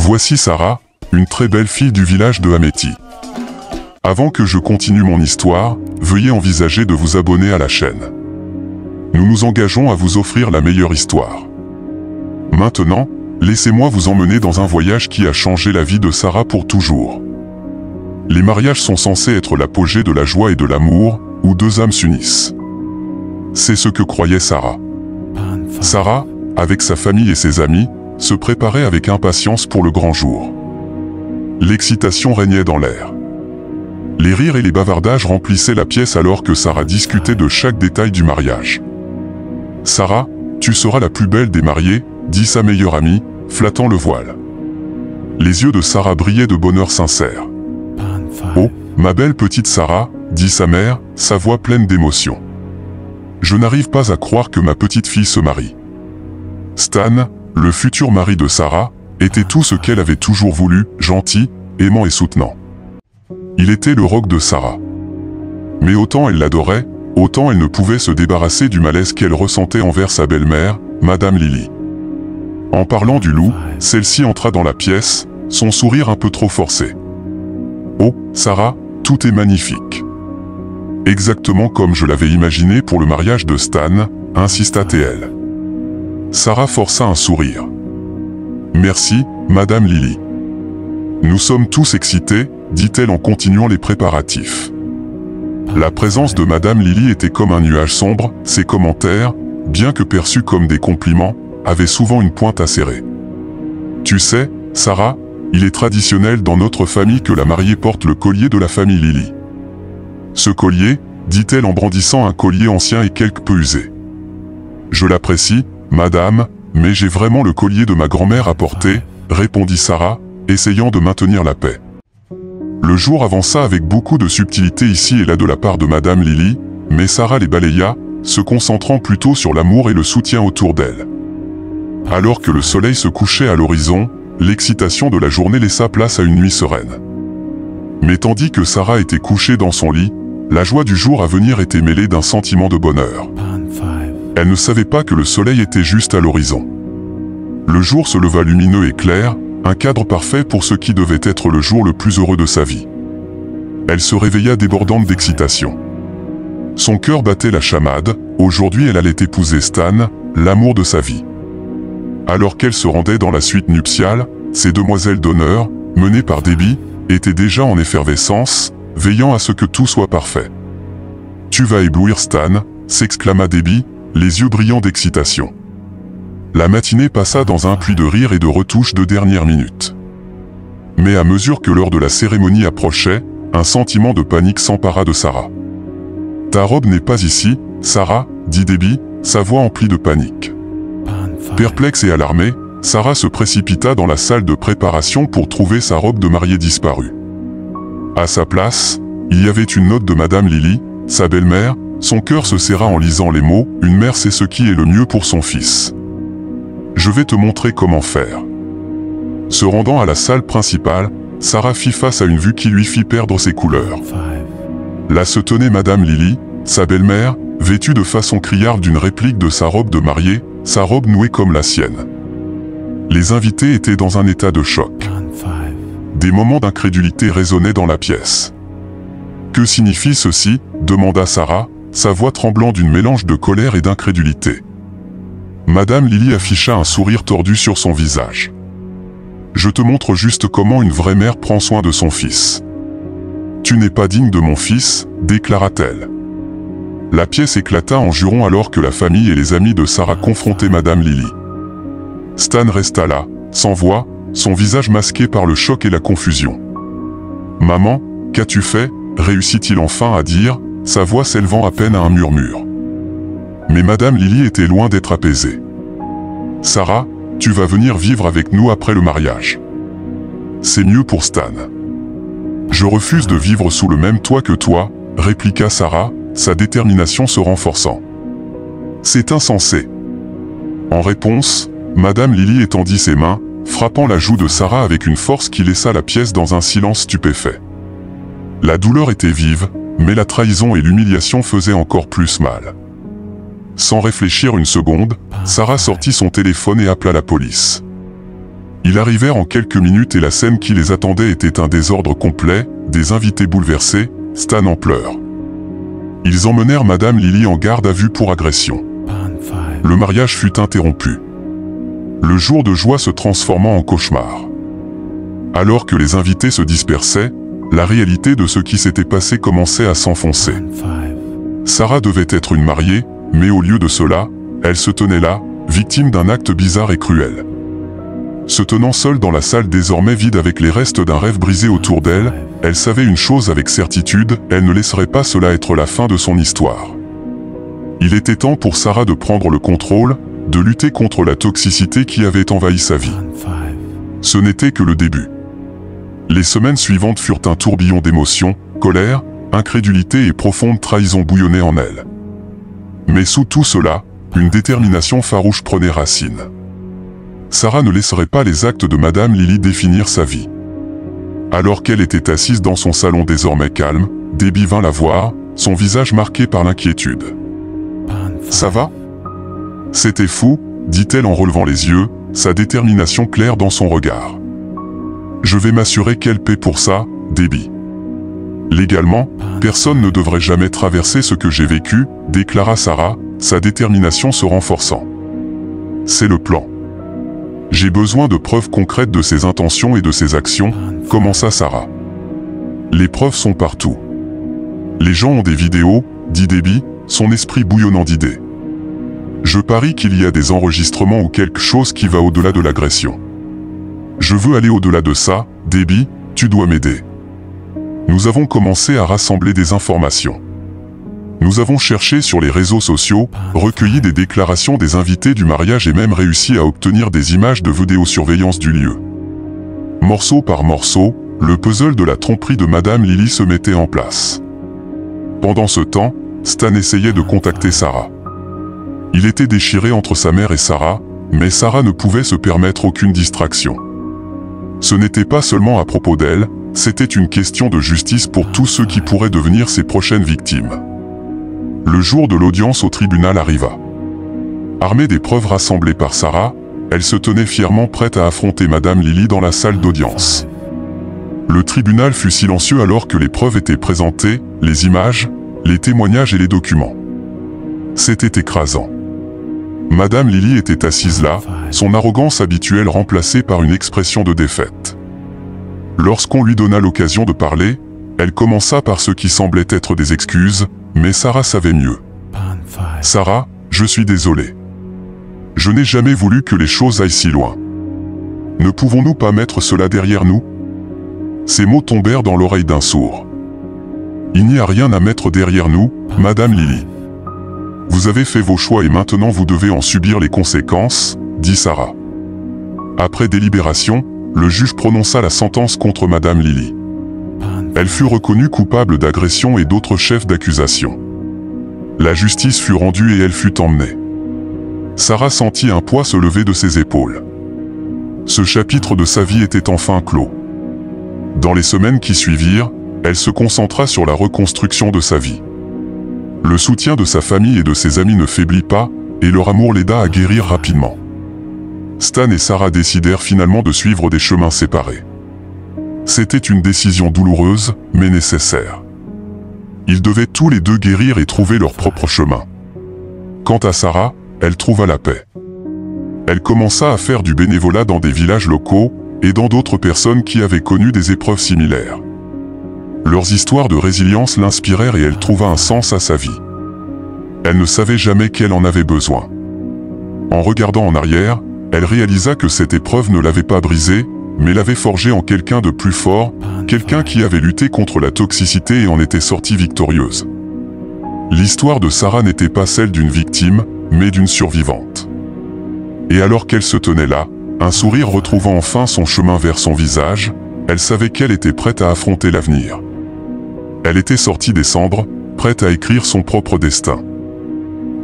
Voici Sarah, une très belle fille du village de Hameti. Avant que je continue mon histoire, veuillez envisager de vous abonner à la chaîne. Nous nous engageons à vous offrir la meilleure histoire. Maintenant, laissez-moi vous emmener dans un voyage qui a changé la vie de Sarah pour toujours. Les mariages sont censés être l'apogée de la joie et de l'amour, où deux âmes s'unissent. C'est ce que croyait Sarah. Sarah, avec sa famille et ses amis, se préparait avec impatience pour le grand jour. L'excitation régnait dans l'air. Les rires et les bavardages remplissaient la pièce alors que Sarah discutait de chaque détail du mariage. « Sarah, tu seras la plus belle des mariées », dit sa meilleure amie, flattant le voile. Les yeux de Sarah brillaient de bonheur sincère. « Oh, ma belle petite Sarah », dit sa mère, sa voix pleine d'émotion. « Je n'arrive pas à croire que ma petite fille se marie. » Stan, le futur mari de Sarah, était tout ce qu'elle avait toujours voulu, gentil, aimant et soutenant. Il était le roc de Sarah. Mais autant elle l'adorait, autant elle ne pouvait se débarrasser du malaise qu'elle ressentait envers sa belle-mère, Madame Lily. En parlant du loup, celle-ci entra dans la pièce, son sourire un peu trop forcé. « Oh, Sarah, tout est magnifique. » « Exactement comme je l'avais imaginé pour le mariage de Stan, » insista TL. Sarah força un sourire. « Merci, Madame Lily. »« Nous sommes tous excités, » dit-elle en continuant les préparatifs. La présence de Madame Lily était comme un nuage sombre, ses commentaires, bien que perçus comme des compliments, avaient souvent une pointe acérée. « Tu sais, Sarah, il est traditionnel dans notre famille que la mariée porte le collier de la famille Lily. » Ce collier, dit-elle en brandissant un collier ancien et quelque peu usé. « Je l'apprécie, madame, mais j'ai vraiment le collier de ma grand-mère à porter, » répondit Sarah, essayant de maintenir la paix. Le jour avança avec beaucoup de subtilité ici et là de la part de Madame Lily, mais Sarah les balaya, se concentrant plutôt sur l'amour et le soutien autour d'elle. Alors que le soleil se couchait à l'horizon, l'excitation de la journée laissa place à une nuit sereine. Mais tandis que Sarah était couchée dans son lit, la joie du jour à venir était mêlée d'un sentiment de bonheur. Elle ne savait pas que le soleil était juste à l'horizon. Le jour se leva lumineux et clair, un cadre parfait pour ce qui devait être le jour le plus heureux de sa vie. Elle se réveilla débordante d'excitation. Son cœur battait la chamade, aujourd'hui elle allait épouser Stan, l'amour de sa vie. Alors qu'elle se rendait dans la suite nuptiale, ces demoiselles d'honneur, menées par Debbie, étaient déjà en effervescence, veillant à ce que tout soit parfait. « Tu vas éblouir Stan », s'exclama Debbie, les yeux brillants d'excitation. La matinée passa dans un pluie de rires et de retouches de dernière minute. Mais à mesure que l'heure de la cérémonie approchait, un sentiment de panique s'empara de Sarah. « Ta robe n'est pas ici, Sarah », dit Debbie, sa voix emplie de panique. Perplexe et alarmée, Sarah se précipita dans la salle de préparation pour trouver sa robe de mariée disparue. À sa place, il y avait une note de Madame Lily, sa belle-mère. Son cœur se serra en lisant les mots « Une mère sait ce qui est le mieux pour son fils. Je vais te montrer comment faire. » Se rendant à la salle principale, Sarah fit face à une vue qui lui fit perdre ses couleurs. Là se tenait Madame Lily, sa belle-mère, vêtue de façon criarde d'une réplique de sa robe de mariée, sa robe nouée comme la sienne. Les invités étaient dans un état de choc. Des moments d'incrédulité résonnaient dans la pièce. « Que signifie ceci ?» demanda Sarah, sa voix tremblant d'une mélange de colère et d'incrédulité. Madame Lily afficha un sourire tordu sur son visage. « Je te montre juste comment une vraie mère prend soin de son fils. »« Tu n'es pas digne de mon fils » déclara-t-elle. La pièce éclata en jurons alors que la famille et les amis de Sarah confrontaient Madame Lily. Stan resta là, sans voix, son visage masqué par le choc et la confusion. « Maman, qu'as-tu fait ?» réussit-il enfin à dire, sa voix s'élevant à peine à un murmure. Mais Madame Lily était loin d'être apaisée. « Sarah, tu vas venir vivre avec nous après le mariage. C'est mieux pour Stan. »« Je refuse de vivre sous le même toit que toi », répliqua Sarah, sa détermination se renforçant. « C'est insensé. » En réponse, Madame Lily étendit ses mains, frappant la joue de Sarah avec une force qui laissa la pièce dans un silence stupéfait. La douleur était vive, mais la trahison et l'humiliation faisaient encore plus mal. Sans réfléchir une seconde, Sarah sortit son téléphone et appela la police. Ils arrivèrent en quelques minutes et la scène qui les attendait était un désordre complet, des invités bouleversés, Stan en pleurs. Ils emmenèrent Madame Lily en garde à vue pour agression. Le mariage fut interrompu. Le jour de joie se transformant en cauchemar. Alors que les invités se dispersaient, la réalité de ce qui s'était passé commençait à s'enfoncer. Sarah devait être une mariée, mais au lieu de cela, elle se tenait là, victime d'un acte bizarre et cruel. Se tenant seule dans la salle désormais vide avec les restes d'un rêve brisé autour d'elle, elle savait une chose avec certitude, elle ne laisserait pas cela être la fin de son histoire. Il était temps pour Sarah de prendre le contrôle, de lutter contre la toxicité qui avait envahi sa vie. Ce n'était que le début. Les semaines suivantes furent un tourbillon d'émotions, colère, incrédulité et profonde trahison bouillonnaient en elle. Mais sous tout cela, une détermination farouche prenait racine. Sarah ne laisserait pas les actes de Madame Lily définir sa vie. Alors qu'elle était assise dans son salon désormais calme, Debbie vint la voir, son visage marqué par l'inquiétude. « Ça va ?» « C'était fou, dit-elle en relevant les yeux, sa détermination claire dans son regard. « Je vais m'assurer qu'elle paie pour ça, Debbie. » « Légalement, personne ne devrait jamais traverser ce que j'ai vécu, déclara Sarah, sa détermination se renforçant. « C'est le plan. J'ai besoin de preuves concrètes de ses intentions et de ses actions, commença Sarah. Les preuves sont partout. Les gens ont des vidéos, dit Debbie, son esprit bouillonnant d'idées. Je parie qu'il y a des enregistrements ou quelque chose qui va au-delà de l'agression. Je veux aller au-delà de ça, Debbie, tu dois m'aider. Nous avons commencé à rassembler des informations. Nous avons cherché sur les réseaux sociaux, recueilli des déclarations des invités du mariage et même réussi à obtenir des images de vidéosurveillance du lieu. Morceau par morceau, le puzzle de la tromperie de Madame Lily se mettait en place. Pendant ce temps, Stan essayait de contacter Sarah. Il était déchiré entre sa mère et Sarah, mais Sarah ne pouvait se permettre aucune distraction. Ce n'était pas seulement à propos d'elle, c'était une question de justice pour tous ceux qui pourraient devenir ses prochaines victimes. Le jour de l'audience au tribunal arriva. Armée des preuves rassemblées par Sarah, elle se tenait fièrement prête à affronter Madame Lily dans la salle d'audience. Le tribunal fut silencieux alors que les preuves étaient présentées, les images, les témoignages et les documents. C'était écrasant. Madame Lily était assise là, son arrogance habituelle remplacée par une expression de défaite. Lorsqu'on lui donna l'occasion de parler, elle commença par ce qui semblait être des excuses, mais Sarah savait mieux. « Sarah, je suis désolée. Je n'ai jamais voulu que les choses aillent si loin. Ne pouvons-nous pas mettre cela derrière nous ?» Ces mots tombèrent dans l'oreille d'un sourd. « Il n'y a rien à mettre derrière nous, Madame Lily. Vous avez fait vos choix et maintenant vous devez en subir les conséquences, » dit Sarah. Après délibération, le juge prononça la sentence contre Madame Lily. Elle fut reconnue coupable d'agression et d'autres chefs d'accusation. La justice fut rendue et elle fut emmenée. Sarah sentit un poids se lever de ses épaules. Ce chapitre de sa vie était enfin clos. Dans les semaines qui suivirent, elle se concentra sur la reconstruction de sa vie. Le soutien de sa famille et de ses amis ne faiblit pas, et leur amour l'aida à guérir rapidement. Stan et Sarah décidèrent finalement de suivre des chemins séparés. C'était une décision douloureuse, mais nécessaire. Ils devaient tous les deux guérir et trouver leur propre chemin. Quant à Sarah, elle trouva la paix. Elle commença à faire du bénévolat dans des villages locaux, aidant d'autres personnes qui avaient connu des épreuves similaires. Leurs histoires de résilience l'inspirèrent et elle trouva un sens à sa vie. Elle ne savait jamais qu'elle en avait besoin. En regardant en arrière, elle réalisa que cette épreuve ne l'avait pas brisée, mais l'avait forgée en quelqu'un de plus fort, quelqu'un qui avait lutté contre la toxicité et en était sortie victorieuse. L'histoire de Sarah n'était pas celle d'une victime, mais d'une survivante. Et alors qu'elle se tenait là, un sourire retrouvant enfin son chemin vers son visage, elle savait qu'elle était prête à affronter l'avenir. Elle était sortie des cendres, prête à écrire son propre destin.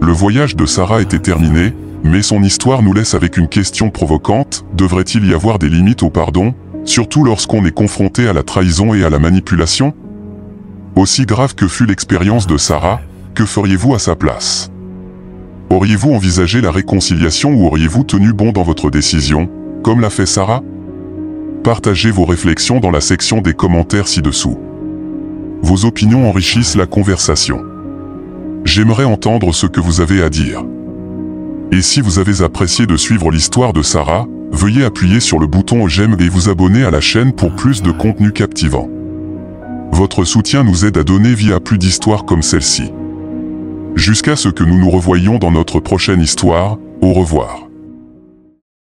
Le voyage de Sarah était terminé, mais son histoire nous laisse avec une question provocante, devrait-il y avoir des limites au pardon, surtout lorsqu'on est confronté à la trahison et à la manipulation? Aussi grave que fut l'expérience de Sarah, que feriez-vous à sa place? Auriez-vous envisagé la réconciliation ou auriez-vous tenu bon dans votre décision, comme l'a fait Sarah? Partagez vos réflexions dans la section des commentaires ci-dessous. Vos opinions enrichissent la conversation. J'aimerais entendre ce que vous avez à dire. Et si vous avez apprécié de suivre l'histoire de Sarah, veuillez appuyer sur le bouton j'aime et vous abonner à la chaîne pour plus de contenu captivant. Votre soutien nous aide à donner vie à plus d'histoires comme celle-ci. Jusqu'à ce que nous nous revoyions dans notre prochaine histoire, au revoir.